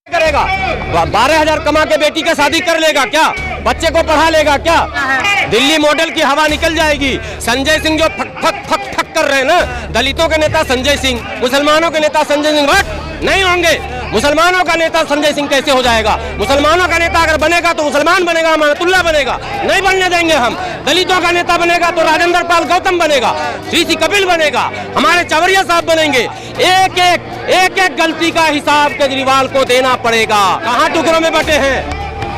करेगा 12,000 कमा के बेटी का शादी कर लेगा क्या? बच्चे को पढ़ा लेगा क्या? दिल्ली मॉडल की हवा निकल जाएगी। संजय सिंह जो फक फक फक फक कर रहे हैं ना, दलितों के नेता संजय सिंह, मुसलमानों के नेता संजय सिंह नहीं होंगे। मुसलमानों का नेता संजय सिंह कैसे हो जाएगा? मुसलमानों का नेता अगर बनेगा तो मुसलमान बनेगा, अमानतुल्लाह बनेगा, नहीं बनने देंगे हम। दलितों का नेता बनेगा तो राजेंद्र पाल गौतम बनेगा, श्री कपिल बनेगा, हमारे चवरिया साहब बनेंगे। एक एक गलती का हिसाब केजरीवाल को देना पड़ेगा। कहाँ टुकड़ों में बटे हैं?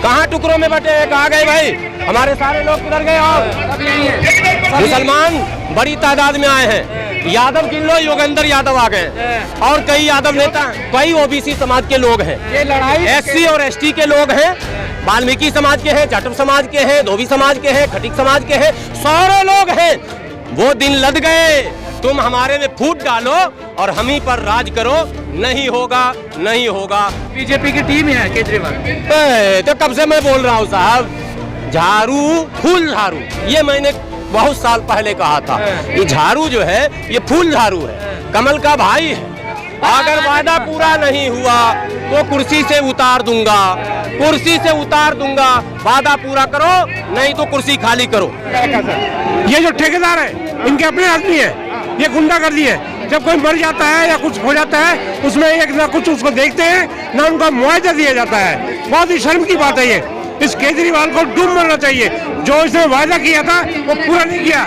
कहाँ टुकड़ों में बटे हैं? कहाँ गए भाई? हमारे सारे लोग किधर गए? और मुसलमान बड़ी तादाद में आए हैं। यादव गिन लो, योगेंद्र यादव आ गए और कई यादव नेता, कई ओबीसी समाज के लोग हैं, ये लड़ाई एससी और एसटी के लोग हैं, वाल्मीकि समाज के हैं, जाटव समाज के हैं, धोबी समाज के हैं, खटीक समाज के हैं, सारे लोग हैं। वो दिन लद गए। तुम हमारे में फूट डालो और हम ही पर राज करो। नहीं होगा, नहीं होगा। बीजेपी की टीम है केजरीवाल। तो कब से मैं बोल रहा हूँ साहब, झाड़ू फूल झाड़ू, ये मैंने बहुत साल पहले कहा था। ये झाड़ू जो है ये फूल झाड़ू है, कमल का भाई है। अगर वादा पूरा नहीं हुआ तो कुर्सी से उतार दूंगा, कुर्सी से उतार दूंगा। वादा पूरा करो, नहीं तो कुर्सी खाली करो। ये जो ठेकेदार है इनके अपने आदमी है, ये गुंडागर्दी है। जब कोई मर जाता है या कुछ हो जाता है उसमें एक ना कुछ उसको देखते हैं, ना उनका मुआवजा दिया जाता है। बहुत ही शर्म की बात है ये। इस केजरीवाल को डूब मरना चाहिए। जो इसने वायदा किया था वो पूरा नहीं किया।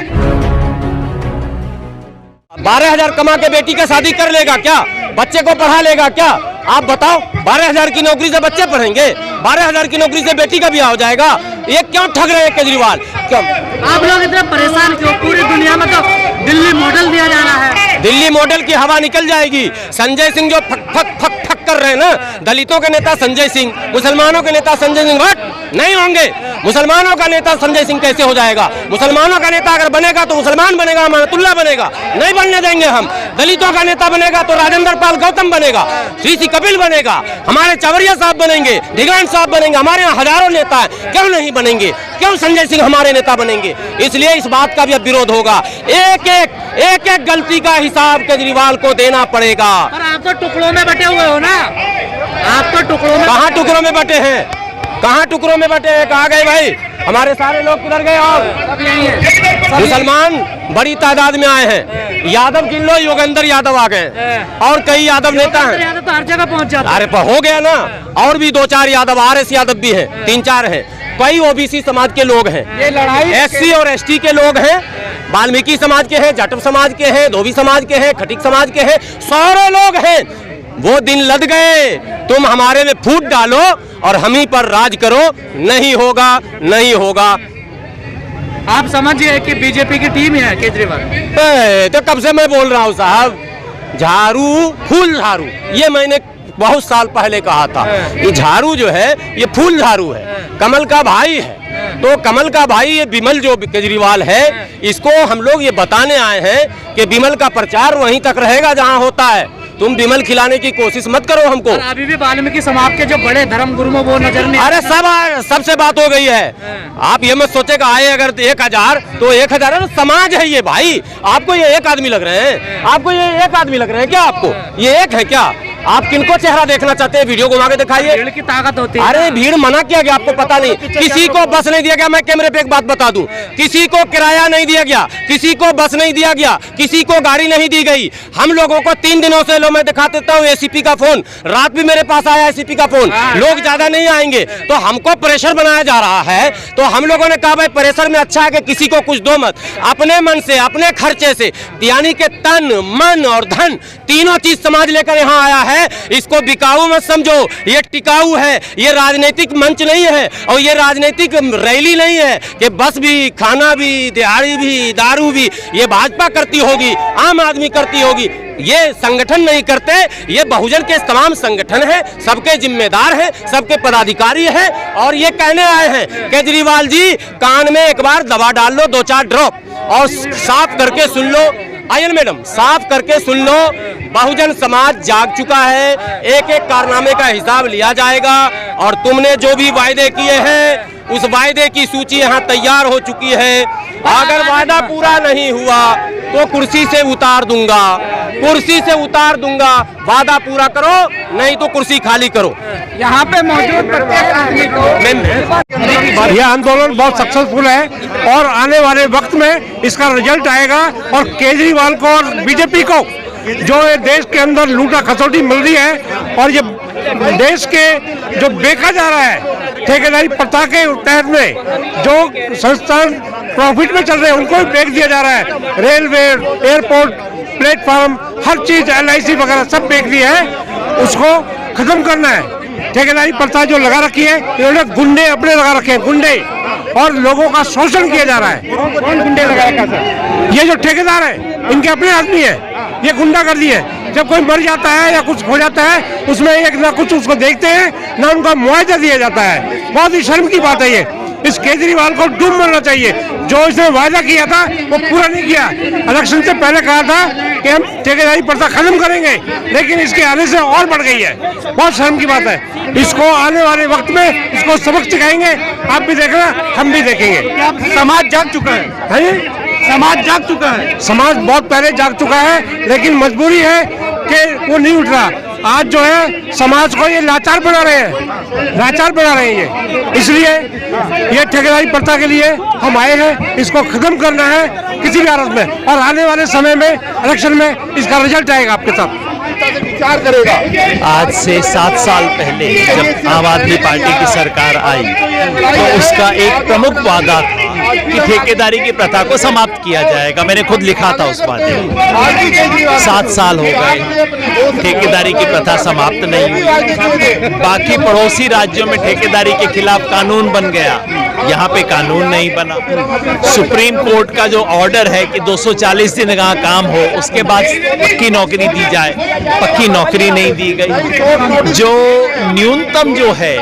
12,000 कमा के बेटी का शादी कर लेगा क्या? बच्चे को पढ़ा लेगा क्या? आप बताओ, 12,000 की नौकरी से बच्चे पढ़ेंगे? 12,000 की नौकरी से बेटी का ब्याह हो जाएगा? ये क्यों ठग रहे हैं केजरीवाल? क्यों आप लोग इतने परेशान क्यों? पूरी दुनिया में तो दिल्ली मॉडल दिया जा रहा है। दिल्ली मॉडल की हवा निकल जाएगी। संजय सिंह जो फक फक फक फक कर रहे हैं ना, दलितों के नेता संजय सिंह, मुसलमानों के नेता संजय सिंह नहीं होंगे। मुसलमानों का नेता संजय सिंह कैसे हो जाएगा? मुसलमानों का नेता अगर बनेगा तो मुसलमान बनेगा, अमानतुल्लाह बनेगा, नहीं बनने देंगे हम। दलितों का नेता बनेगा तो राजेंद्र पाल गौतम बनेगा, श्री कपिल बनेगा, हमारे चवरिया साहब बनेंगे, ढिगान साहब बनेंगे। हमारे यहाँ हजारों नेता हैं, क्यों नहीं बनेंगे? क्यों संजय सिंह हमारे नेता बनेंगे? इसलिए इस बात का भी अब विरोध होगा। एक एक गलती का हिसाब केजरीवाल को देना पड़ेगा। पर आप तो टुकड़ों में बटे हुए हो ना, आप तो टुकड़ों में। कहाँ टुकड़ों में बटे हैं? कहाँ टुकड़ों में बटे हैं? कहाँ गए भाई? हमारे सारे लोग किधर गए? और मुसलमान बड़ी तादाद में आए हैं। यादव गिन लो, योगेंद्र यादव आ गए और कई यादव नेता हैं। तो हर जगह पहुंच जाता है। अरे हो गया ना, और भी 2-4 यादव, RS यादव भी हैं, 3-4 हैं, कई ओबीसी समाज के लोग हैं, ये लड़ाई एससी और एसटी के लोग हैं, वाल्मीकि समाज के हैं, जाटव समाज के हैं, धोबी समाज के हैं, खटीक समाज के हैं, सारे लोग हैं। वो दिन लद गए। तुम हमारे में फूट डालो और हम ही पर राज करो। नहीं होगा, नहीं होगा। आप समझिए कि बीजेपी की टीम है केजरीवाल। तो कब से मैं बोल रहा हूँ साहब, झाड़ू फूल झाड़ू, ये मैंने बहुत साल पहले कहा था। ये झाड़ू जो है ये फूल झाड़ू है, कमल का भाई है। तो कमल का भाई ये विमल जो केजरीवाल है, इसको हम लोग ये बताने आए हैं कि विमल का प्रचार वहीं तक रहेगा जहां होता है। तुम विमल खिलाने की कोशिश मत करो हमको। अभी भी वाल्मीकि समाज के जो बड़े धर्म गुरु वो नजर नहीं। अरे सबसे बात हो गई है। आप ये मत सोचेगा आए अगर 1,000 तो 1,000 समाज है ये भाई। आपको ये एक आदमी लग रहे हैं? आपको ये एक आदमी लग रहे हैं क्या? आपको ये एक है क्या? आप किनको चेहरा देखना चाहते हैं? वीडियो घुमा के दिखाइए। भीड़ की ताकत होती है। अरे भीड़ मना किया गया, आपको पता नहीं? किसी को बस नहीं दिया गया। मैं कैमरे पे एक बात बता दूं, किसी को किराया नहीं दिया गया, किसी को बस नहीं दिया गया, किसी को गाड़ी नहीं दी गई। हम लोगों को 3 दिनों से, लो मैं दिखा देता हूँ एसीपी का फोन, रात भी मेरे पास आया एसीपी का फोन। लोग ज्यादा नहीं आएंगे तो हमको प्रेशर बनाया जा रहा है। तो हम लोगों ने कहा भाई प्रेशर में अच्छा है कि किसी को कुछ दो मत, अपने मन से, अपने खर्चे से, यानी कि तन मन और धन तीनों चीज समाज लेकर यहाँ आया है। इसको बिकाऊ मत समझो, ये टिकाऊ है। ये राजनीतिक मंच नहीं है और ये राजनीतिक रैली नहीं है कि बस भी, खाना भी, दिहाड़ी भी, दारू भी ये भाजपा करती होगी, आम आदमी करती होगी। ये संगठन नहीं करते, ये बहुजन के तमाम संगठन है, सबके जिम्मेदार हैं, सबके पदाधिकारी हैं। और ये कहने आए हैं केजरीवाल जी, कान में एक बार दवा डाल लो, 2-4 ड्रॉप, और साफ करके सुन लो। आयन मैडम, साफ करके सुन लो, बहुजन समाज जाग चुका है। एक एक कारनामे का हिसाब लिया जाएगा और तुमने जो भी वायदे किए हैं उस वायदे की सूची यहाँ तैयार हो चुकी है। अगर वादा पूरा नहीं हुआ तो कुर्सी से उतार दूंगा, कुर्सी से उतार दूंगा। वादा पूरा करो, नहीं तो कुर्सी खाली करो। यहाँ पे मौजूद प्रत्येक आदमी को यह आंदोलन बहुत सक्सेसफुल है और आने वाले वक्त में इसका रिजल्ट आएगा और केजरीवाल को और बीजेपी को जो ये देश के अंदर लूटा खसोटी मिल रही है और ये देश के जो बेचा जा रहा है ठेकेदारी प्रथा के तहत में जो संस्थान प्रॉफिट में चल रहे हैं उनको भी बेच दिया जा रहा है। रेलवे, एयरपोर्ट, प्लेटफॉर्म, हर चीज LIC वगैरह सब बेच दी है, उसको खत्म करना है। ठेकेदारी प्रथा जो लगा रखी है इन्होंने गुंडे अपने लगा रखे हैं, गुंडे, और लोगों का शोषण किया जा रहा है। कौन गुंडे लगाएगा सर? ये जो ठेकेदार है इनके अपने आदमी है, ये गुंडागर्दी है। जब कोई मर जाता है या कुछ हो जाता है उसमें एक ना कुछ उसको देखते हैं, ना उनका मुआवजा दिया जाता है। बहुत ही शर्म की बात है ये। इस केजरीवाल को डूब मरना चाहिए। जो इसने वायदा किया था वो पूरा नहीं किया। इलेक्शन से पहले कहा था कि हम ठेकेदारी प्रथा खत्म करेंगे, लेकिन इसके आने से और बढ़ गई है। बहुत शर्म की बात है। इसको आने वाले वक्त में इसको सबक सिखाएंगे। आप भी देखना, हम भी देखेंगे। समाज जाग चुका है, समाज जाग चुका है। समाज बहुत पहले जाग चुका है, लेकिन मजबूरी है कि वो नहीं उठ रहा। आज जो है समाज को ये लाचार बना रहे हैं, लाचार बना रहे हैं ये। इसलिए ये ठेकेदारी प्रथा के लिए हम आए हैं, इसको खत्म करना है किसी भी हालत में, और आने वाले समय में इलेक्शन में इसका रिजल्ट आएगा आपके साथ। विचार करेगा। आज से 7 साल पहले जब आम आदमी पार्टी की सरकार आई तो उसका एक प्रमुख वादा था कि ठेकेदारी की प्रथा को समाप्त किया जाएगा। मैंने खुद लिखा था उस वादे में। 7 साल हो गए, ठेकेदारी की प्रथा समाप्त नहीं हुई। बाकी पड़ोसी राज्यों में ठेकेदारी के खिलाफ कानून बन गया, यहाँ पे कानून नहीं बना। सुप्रीम कोर्ट का जो ऑर्डर है कि 240 दिन का काम हो उसके बाद पक्की नौकरी दी जाए, पक्की नौकरी नहीं दी गई। जो न्यूनतम जो है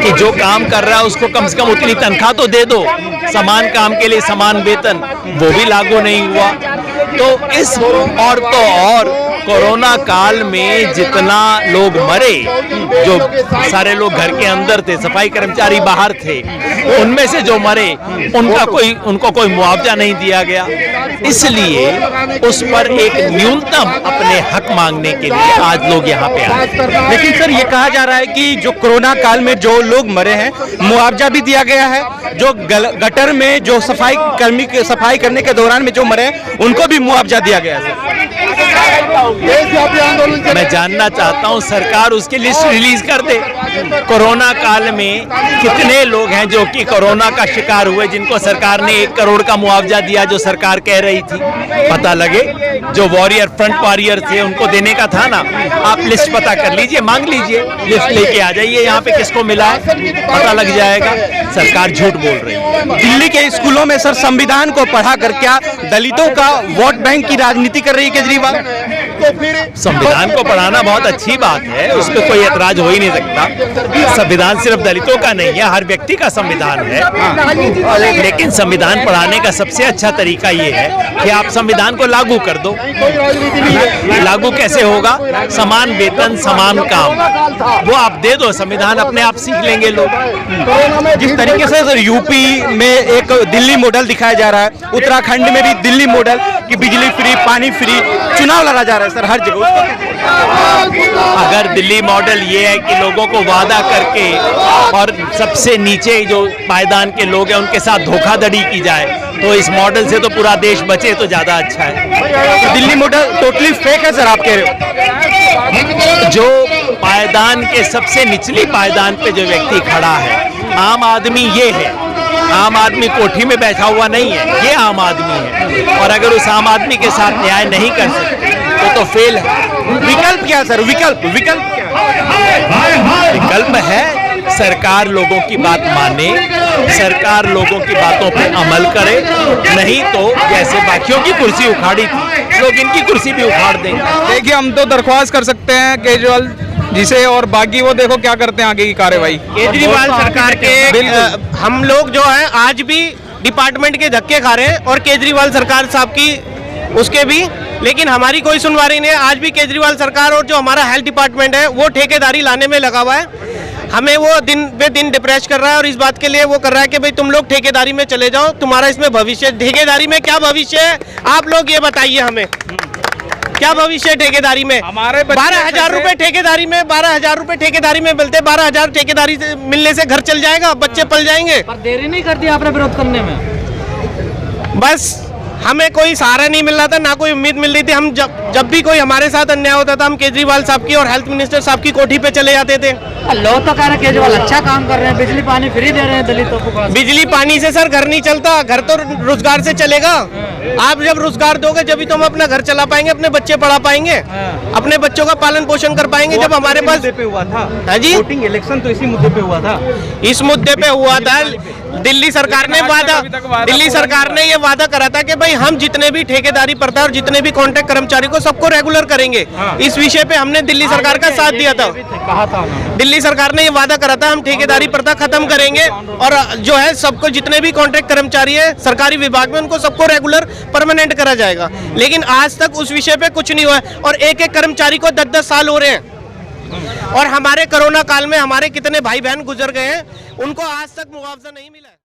कि जो काम कर रहा है उसको कम से कम उतनी तनख्वाह तो दे दो, समान काम के लिए समान वेतन, वो भी लागू नहीं हुआ। तो इस और कोरोना काल में जितना लोग मरे, जो सारे लोग घर के अंदर थे, सफाई कर्मचारी बाहर थे, उनमें से जो मरे उनको कोई मुआवजा नहीं दिया गया। इसलिए उस पर एक न्यूनतम अपने हक मांगने के लिए आज लोग यहाँ पे आए। लेकिन सर ये कहा जा रहा है कि जो कोरोना काल में जो लोग मरे हैं मुआवजा भी दिया गया है, जो गटर में जो सफाई कर्मी के सफाई करने के दौरान में जो मरे हैं उनको भी मुआवजा दिया गया है। मैं जानना चाहता हूं सरकार उसकी लिस्ट रिलीज कर दे। कोरोना काल में कितने लोग हैं जो कि कोरोना का शिकार हुए, जिनको सरकार ने 1 करोड़ का मुआवजा दिया जो सरकार कह रही थी, पता लगे। जो वॉरियर, फ्रंट वॉरियर थे उनको देने का था ना, आप लिस्ट पता कर लीजिए, मांग लीजिए, लिस्ट लेके आ जाइए यहाँ पे किसको मिला है, पता लग जाएगा। सरकार झूठ बोल रही है। दिल्ली के स्कूलों में सर संविधान को पढ़ा कर क्या दलितों का वोट बैंक की राजनीति कर रही है केजरीवाल? संविधान को पढ़ाना बहुत अच्छी बात है, उस पर कोई एतराज हो ही नहीं सकता। संविधान सिर्फ दलितों का नहीं है, हर व्यक्ति का संविधान है। लेकिन संविधान पढ़ाने का सबसे अच्छा तरीका ये है कि आप संविधान को लागू कर दो। लागू कैसे होगा? समान वेतन, समान काम, वो आप दे दो, संविधान अपने आप सीख लेंगे लोग। जिस तरीके से सर यूपी में एक दिल्ली मॉडल दिखाया जा रहा है, उत्तराखंड में भी दिल्ली मॉडल की बिजली फ्री, पानी फ्री, चुनाव लड़ा जा रहा है सर हर जगह। अगर दिल्ली मॉडल ये है कि लोगों को वादा करके और सबसे नीचे जो पायदान के लोग हैं उनके साथ धोखाधड़ी की जाए, तो इस मॉडल से तो पूरा देश बचे तो ज्यादा अच्छा है। तो दिल्ली मॉडल टोटली फेक है सर आप कह रहे हो? जो पायदान के सबसे निचली पायदान पे जो व्यक्ति खड़ा है, आम आदमी ये है। आम आदमी कोठी में बैठा हुआ नहीं है, ये आम आदमी है। और अगर उस आम आदमी के साथ न्याय नहीं कर सकते तो फेल है। विकल्प क्या सर? विकल्प है सरकार लोगों की बात माने, सरकार लोगों की बातों पर अमल करे, नहीं तो जैसे बाकियों की कुर्सी उखाड़ी थी, लोग इनकी कुर्सी भी उखाड़ देंगे। देखिए, हम तो दरख्वास्त कर सकते हैं केजरीवाल जिसे, और बाकी वो देखो क्या करते हैं आगे की कार्रवाई। केजरीवाल सरकार के हम लोग जो है आज भी डिपार्टमेंट के धक्के खा रहे हैं और केजरीवाल सरकार साहब की उसके भी, लेकिन हमारी कोई सुनवाई नहीं है। आज भी केजरीवाल सरकार और जो हमारा हेल्थ डिपार्टमेंट है वो ठेकेदारी लाने में लगा हुआ है। हमें वो दिन पे दिन डिप्रेस कर रहा है और इस बात के लिए वो कर रहा है कि भाई तुम लोग ठेकेदारी में चले जाओ, तुम्हारा इसमें भविष्य। ठेकेदारी में क्या भविष्य है, आप लोग ये बताइए हमें, क्या भविष्य है ठेकेदारी में? हमारे 12,000 रुपए ठेकेदारी में, 12,000 रुपए ठेकेदारी में मिलते, 12,000 ठेकेदारी से मिलने से घर चल जाएगा, बच्चे पल जाएंगे। पर देरी नहीं कर दी आपने विरोध करने में? बस हमें कोई सहारा नहीं मिल रहा था, ना कोई उम्मीद मिल रही थी। हम जब भी कोई हमारे साथ अन्याय होता था, हम केजरीवाल साहब की और हेल्थ मिनिस्टर साहब की कोठी पे चले जाते थे। लोग तो कह रहे हैं केजरीवाल अच्छा काम कर रहे हैं, बिजली पानी फ्री दे रहे हैं दलितों को। बिजली पानी से सर घर नहीं चलता, घर तो रोजगार से चलेगा। आप जब रोजगार दोगे जब तो हम अपना घर चला पाएंगे, अपने बच्चे पढ़ा पाएंगे, अपने बच्चों का पालन पोषण कर पाएंगे। जब हमारे पास पे हुआ था हाँ जी, वोटिंग इलेक्शन तो इसी मुद्दे पे हुआ था। इस मुद्दे पे हुआ था। दिल्ली सरकार ने दिल्ली सरकार ने ये वादा करा था कि भाई हम जितने भी ठेकेदारी प्रथा और जितने भी कॉन्ट्रैक्ट कर्मचारी को सबको रेगुलर करेंगे। इस विषय पे हमने दिल्ली सरकार का साथ दिया था। कहा था उन्होंने। दिल्ली सरकार ने ये वादा करा था हम ठेकेदारी प्रथा खत्म करेंगे और जो है सबको जितने भी कॉन्ट्रैक्ट कर्मचारी है सरकारी विभाग में उनको सबको रेगुलर परमानेंट करा जाएगा। लेकिन आज तक उस विषय पे कुछ नहीं हुआ है और एक एक कर्मचारी को 10-10 साल हो रहे हैं। और हमारे कोरोना काल में हमारे कितने भाई बहन गुजर गए हैं, उनको आज तक मुआवजा नहीं मिला है।